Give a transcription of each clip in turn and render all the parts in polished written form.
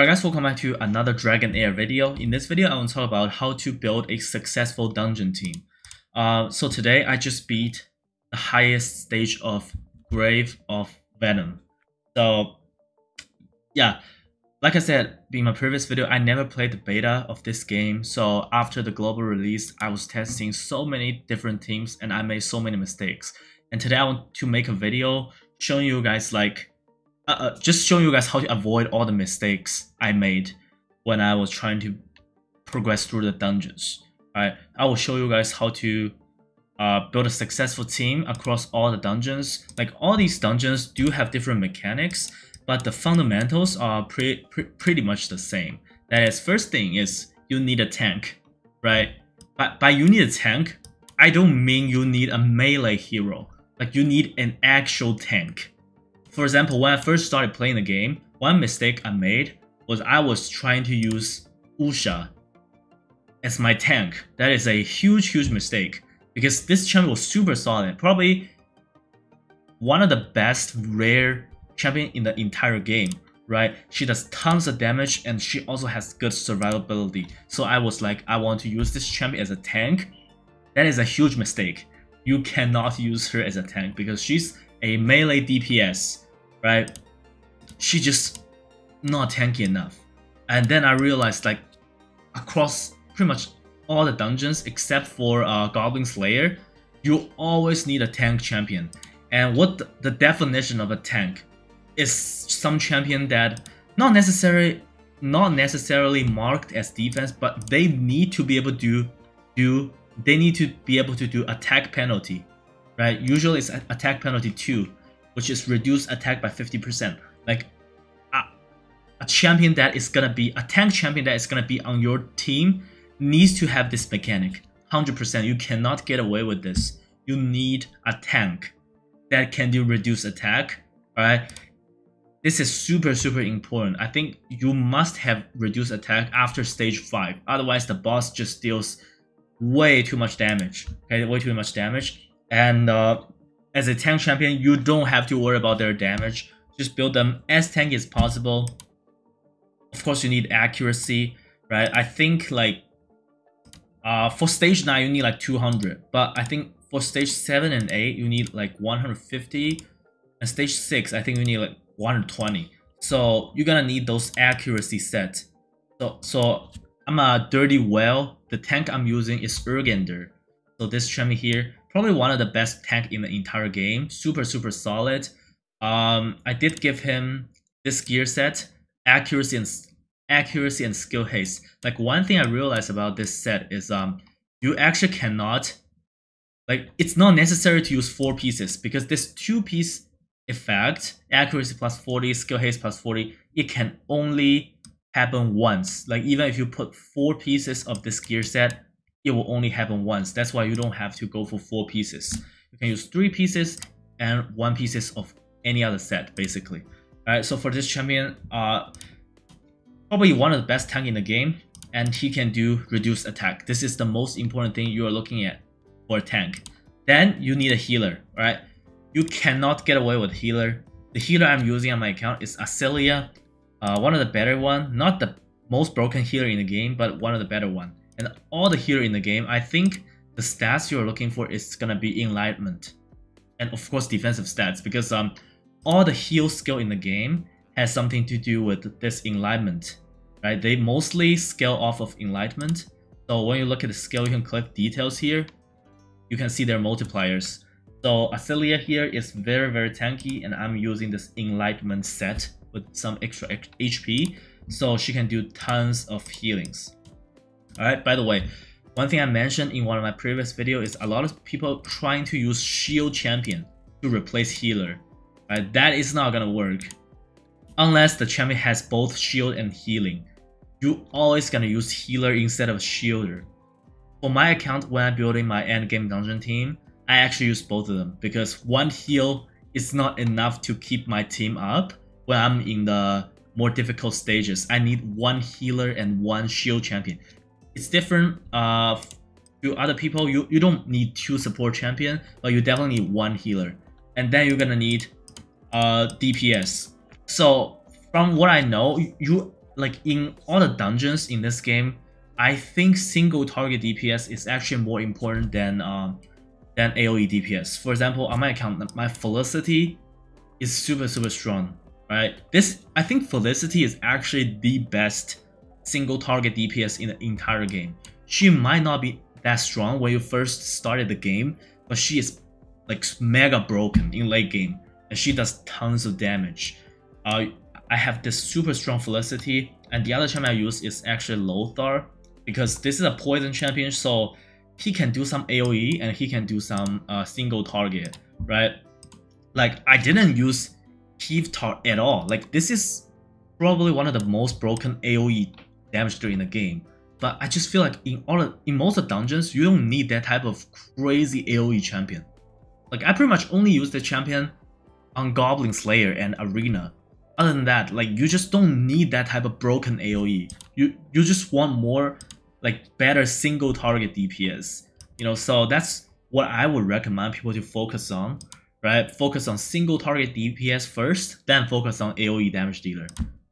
Alright guys, welcome back to another Dragonheir video. In this video, I want to talk about how to build a successful dungeon team. So today, I just beat the highest stage of Grave of Venom. So yeah, like I said in my previous video, I never played the beta of this game. So after the global release, I was testing so many different teams and I made so many mistakes. And today I want to make a video showing you guys just showing you guys how to avoid all the mistakes I made when I was trying to progress through the dungeons. Alright, I will show you guys how to build a successful team across all the dungeons. Like all these dungeons do have different mechanics, but the fundamentals are pretty much the same. That is, first thing is you need a tank, right? By you need a tank, I don't mean you need a melee hero. Like you need an actual tank. For example, when I first started playing the game, one mistake I made was I was trying to use Usha as my tank. That is a huge mistake because this champion was super solid. Probably one of the best rare champion in the entire game, right? She does tons of damage and she also has good survivability. So I was like, I want to use this champion as a tank. That is a huge mistake. You cannot use her as a tank because she's a melee DPS, right? She's just not tanky enough. And then I realized, like, across pretty much all the dungeons except for Goblin Slayer, you always need a tank champion. And what the definition of a tank is some champion that not necessarily marked as defense, but they need to be able to do attack penalty, right? Usually it's attack penalty 2, which is reduced attack by 50%. Like a champion that is gonna be a tank champion that is gonna be on your team needs to have this mechanic 100%. You cannot get away with this. You need a tank that can do reduced attack. All right, this is super important. I think you must have reduced attack after stage 5. Otherwise, the boss just deals way too much damage. Okay, way too much damage. And as a tank champion, you don't have to worry about their damage. Just build them as tanky as possible. Of course, you need accuracy, right? I think like for stage 9, you need like 200. But I think for stage 7 and 8, you need like 150. And stage 6, I think you need like 120. So you're gonna need those accuracy sets. So I'm a Dirty Well. The tank I'm using is Urgander. So this champion here, probably one of the best tank in the entire game. Super solid. I did give him this gear set, accuracy and skill haste. Like one thing I realized about this set is you actually cannot, like, it's not necessary to use 4 pieces because this 2-piece effect, accuracy plus 40, skill haste plus 40, it can only happen once. Like even if you put 4 pieces of this gear set, it will only happen once. That's why you don't have to go for 4 pieces. You can use 3 pieces and 1 pieces of any other set, basically. Alright, so for this champion, probably one of the best tank in the game, and he can do reduced attack. This is the most important thing you are looking at for a tank. Then you need a healer, right? You cannot get away with healer. The healer I'm using on my account is Acelia, one of the better one, not the most broken healer in the game, but one of the better one. And all the healer in the game, I think the stats you're looking for is gonna be enlightenment, and of course defensive stats, because all the heal skill in the game has something to do with this enlightenment, right? They mostly scale off of enlightenment. So when you look at the skill, you can click details here. You can see their multipliers. So Acelia here is very tanky, and I'm using this enlightenment set with some extra HP, so she can do tons of healings. Alright, by the way, one thing I mentioned in one of my previous videos is a lot of people trying to use shield champion to replace healer. Right? That is not gonna work. Unless the champion has both shield and healing. You always gonna use healer instead of shielder. For my account, when I'm building my endgame dungeon team, I actually use both of them because one heal is not enough to keep my team up when I'm in the more difficult stages. I need one healer and one shield champion. It's different to other people. You don't need 2 support champion, but you definitely need 1 healer. And then you're gonna need DPS. So from what I know, like in all the dungeons in this game, I think single target DPS is actually more important than AoE DPS. For example, on my account, my Felicity is super strong, right? I think Felicity is actually the best single target DPS in the entire game. She might not be that strong when you first started the game, but she is like mega broken in late game, and she does tons of damage. I have this super strong Felicity, and the other champion I use is actually Lothar, because this is a poison champion, so he can do some AoE and he can do some single target, right? Like, I didn't use Heir at all. Like, this is probably one of the most broken AoE damage dealer in the game. But I just feel like in most of the dungeons, you don't need that type of crazy AoE champion. Like, I pretty much only use the champion on Goblin Slayer and Arena. Other than that, like, you just don't need that type of broken AoE. You just want more, like, better single target DPS. You know, so that's what I would recommend people to focus on, right? Focus on single target DPS first, then focus on AoE damage dealer,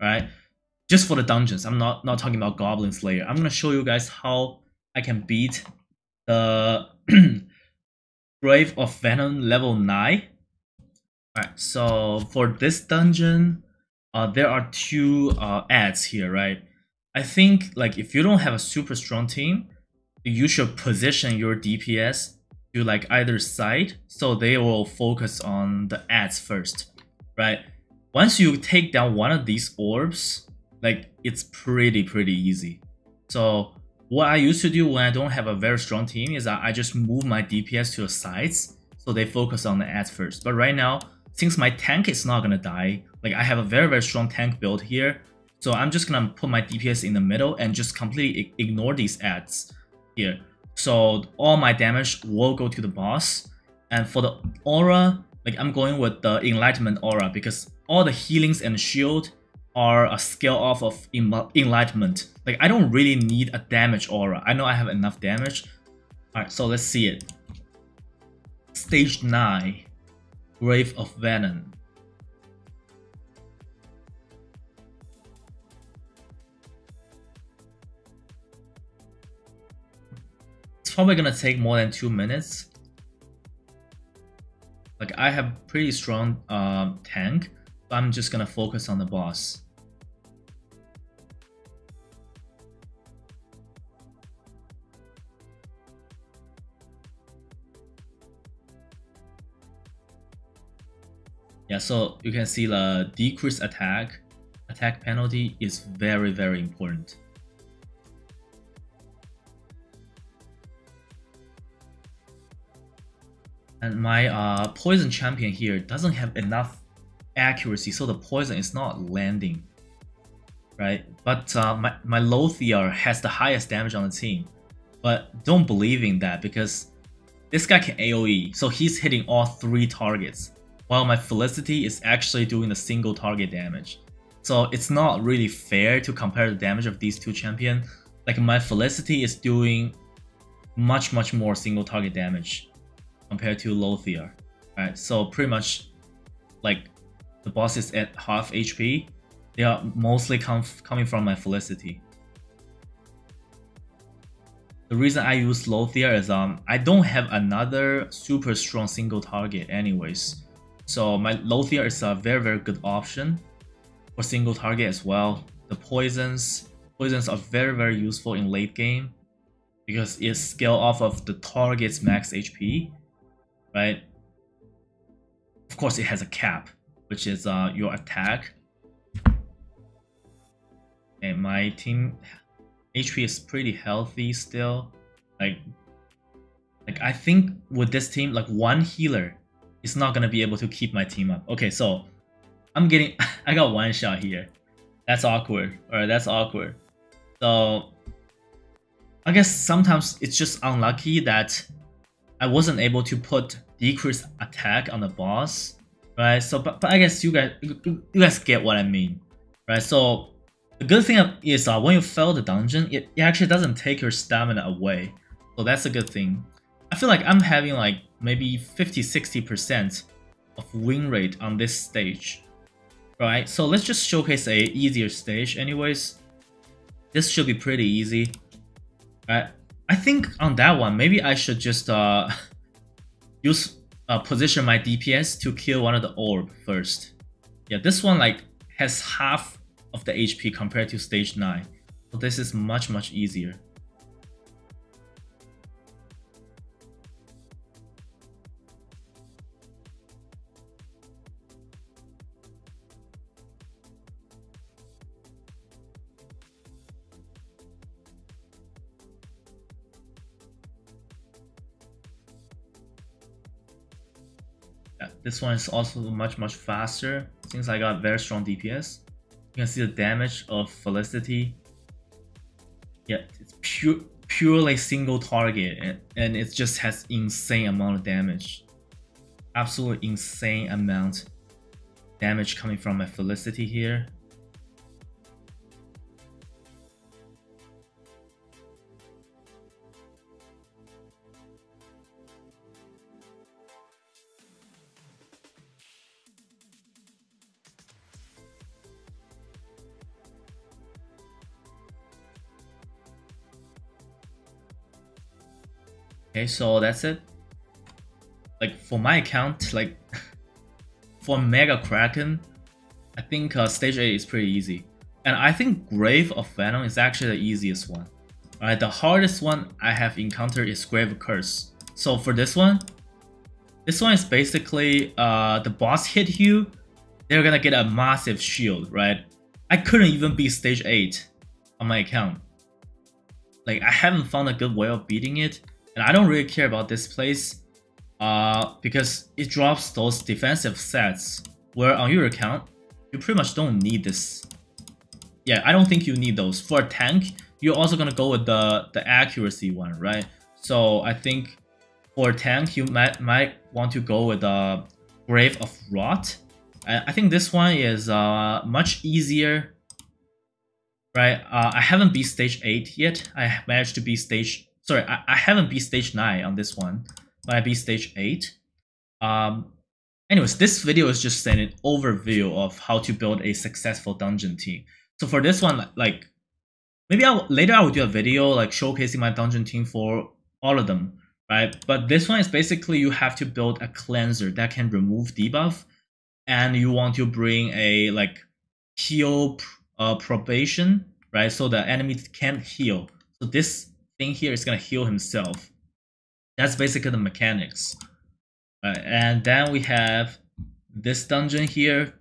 right? Just for the dungeons. I'm not talking about Goblin Slayer. I'm gonna show you guys how I can beat the Grave of Venom level 9. Alright, so for this dungeon, there are two ads here, right? I think, like, if you don't have a super strong team, you should position your DPS to like either side, so they will focus on the ads first, right? Once you take down one of these orbs, like, it's pretty easy. So what I used to do when I don't have a very strong team is I just move my DPS to the sides, so they focus on the ads first. But right now, since my tank is not gonna die, like, I have a very strong tank build here, so I'm just gonna put my DPS in the middle and just completely ignore these ads here. So all my damage will go to the boss. And for the aura, like, I'm going with the Enlightenment aura because all the healings and shield are a scale off of Enlightenment. Like, I don't really need a damage aura. I know I have enough damage. Alright, so let's see it. Stage 9, Grave of Venom. It's probably gonna take more than 2 minutes. Like, I have pretty strong tank, but I'm just gonna focus on the boss. Yeah, so you can see the decreased attack penalty is very important. And my poison champion here doesn't have enough accuracy, so the poison is not landing, right? But my Lothar has the highest damage on the team, but don't believe in that because this guy can AoE, so he's hitting all 3 targets, while my Felicity is actually doing the single target damage. So it's not really fair to compare the damage of these two champions. Like, my Felicity is doing much more single target damage compared to Lothar, right? So pretty much, like, the boss is at half HP. They are mostly coming from my Felicity. The reason I use Lothar is I don't have another super strong single target anyways. So my Lothar is a very good option for single target as well. The poisons are very useful in late game because it scale off of the target's max HP, right? Of course, it has a cap, which is your attack. And my team HP is pretty healthy still. Like I think with this team, like, one healer is not gonna be able to keep my team up. Okay, so I got one shot here. That's awkward. Alright, that's awkward. So I guess sometimes it's just unlucky that I wasn't able to put decreased attack on the boss, right? So but I guess you guys get what I mean, right? So the good thing is when you fail the dungeon, it actually doesn't take your stamina away. So that's a good thing. I feel like I'm having like maybe 50-60% of win rate on this stage, right? So let's just showcase a easier stage anyways. This should be pretty easy. I think on that one, maybe I should just use position my DPS to kill one of the orb first. Yeah, this one like has half of the HP compared to stage 9. So this is much easier. Yeah, this one is also much faster since I got very strong DPS. You can see the damage of Felicity. Yeah, it's purely single target, and it just has insane amount of damage. Absolutely insane amount damage coming from my Felicity here. Okay, so that's it. Like for my account, like for Mega Kraken, I think stage 8 is pretty easy. And I think Grave of Venom is actually the easiest one. Alright, the hardest one I have encountered is Grave of Curse. So for this one is basically the boss hit you, they're gonna get a massive shield, right? I couldn't even beat stage 8 on my account. Like I haven't found a good way of beating it. And I don't really care about this place because it drops those defensive sets where on your account, you pretty much don't need this. Yeah, I don't think you need those. For a tank, you're also going to go with the accuracy one, right? So I think for a tank, you might want to go with the Grave of Rot. I think this one is much easier, right? I haven't beat stage 8 yet. I managed to beat stage... Sorry, I haven't beat stage 9 on this one, but I beat stage 8. Anyways, this video is just an overview of how to build a successful dungeon team. So for this one, like, maybe later I will do a video like showcasing my dungeon team for all of them, right? But this one is basically you have to build a cleanser that can remove debuff, and you want to bring a like heal probation, right? So the enemy can't heal. So this thing here is gonna heal himself. That's basically the mechanics. And then we have this dungeon here.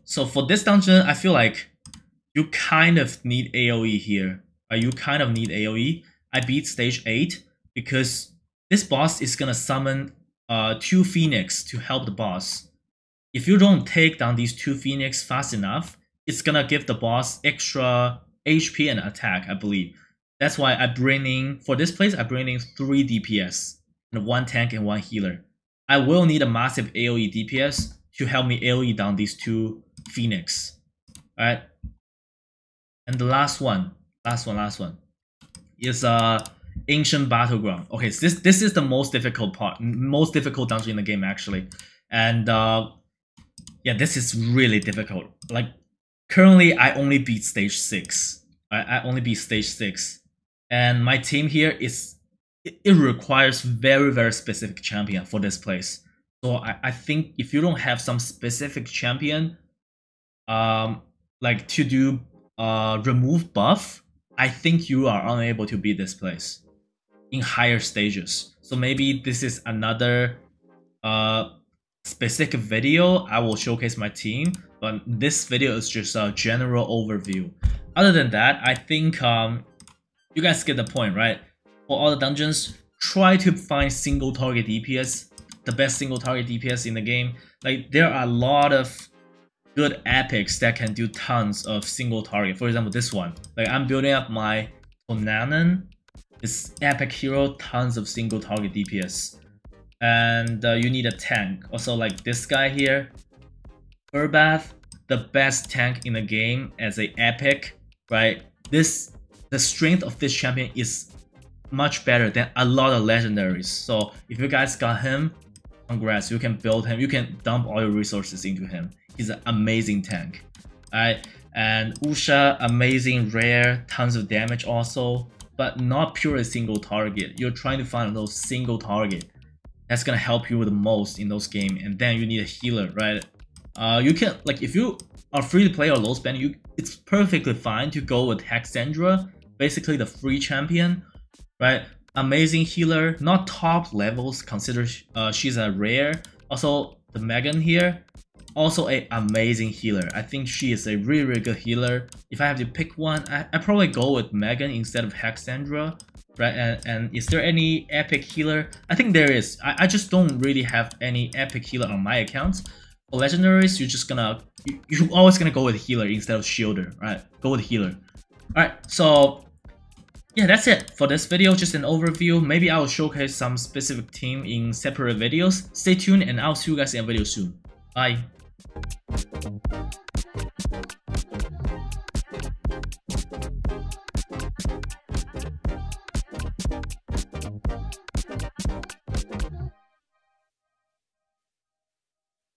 So for this dungeon, I feel like you kind of need AoE here. You kind of need AoE. I beat stage 8 because this boss is gonna summon 2 Phoenix to help the boss. If you don't take down these 2 Phoenix fast enough, it's gonna give the boss extra HP and attack, I believe. That's why I bring in, for this place, I bring in 3 DPS, and 1 tank and 1 healer. I will need a massive AoE DPS to help me AoE down these 2 Phoenix. Alright. And the last one is Ancient Battleground. Okay, so this is the most difficult dungeon in the game actually. And yeah, this is really difficult. Like currently I only beat stage 6. I only beat stage 6. And my team here it requires very specific champion for this place. So I think if you don't have some specific champion like to do remove buff, I think you are unable to beat this place in higher stages. So maybe this is another specific video I will showcase my team, but this video is just a general overview. Other than that, I think you guys get the point, right? For all the dungeons, try to find single target DPS, the best single target DPS in the game. Like there are a lot of good epics that can do tons of single target. For example, this one. Like I'm building up my Tonanan, this epic hero, tons of single target DPS. And you need a tank. Also like this guy here, Urbath, the best tank in the game as a epic, right? The strength of this champion is much better than a lot of legendaries. So if you guys got him, congrats, you can build him, you can dump all your resources into him. He's an amazing tank. Alright, And Usha, amazing, rare, tons of damage also, but not purely single target. You're trying to find those single target that's gonna help you the most in those games, and then you need a healer, right? You can, like, if you are free to play or low spend, it's perfectly fine to go with Hexandra, basically the free champion, right? Amazing healer, not top levels, consider she's a rare. Also, the Megan here, also a amazing healer. I think she is a really good healer. If I have to pick one, I probably go with Megan instead of Hexandra, right? And is there any epic healer? I think there is. I just don't really have any epic healer on my accounts. For legendaries, you're always gonna go with healer instead of shielder, right? Go with healer. Alright, so yeah, that's it for this video, just an overview. Maybe I will showcase some specific team in separate videos. Stay tuned and I'll see you guys in a video soon. Bye.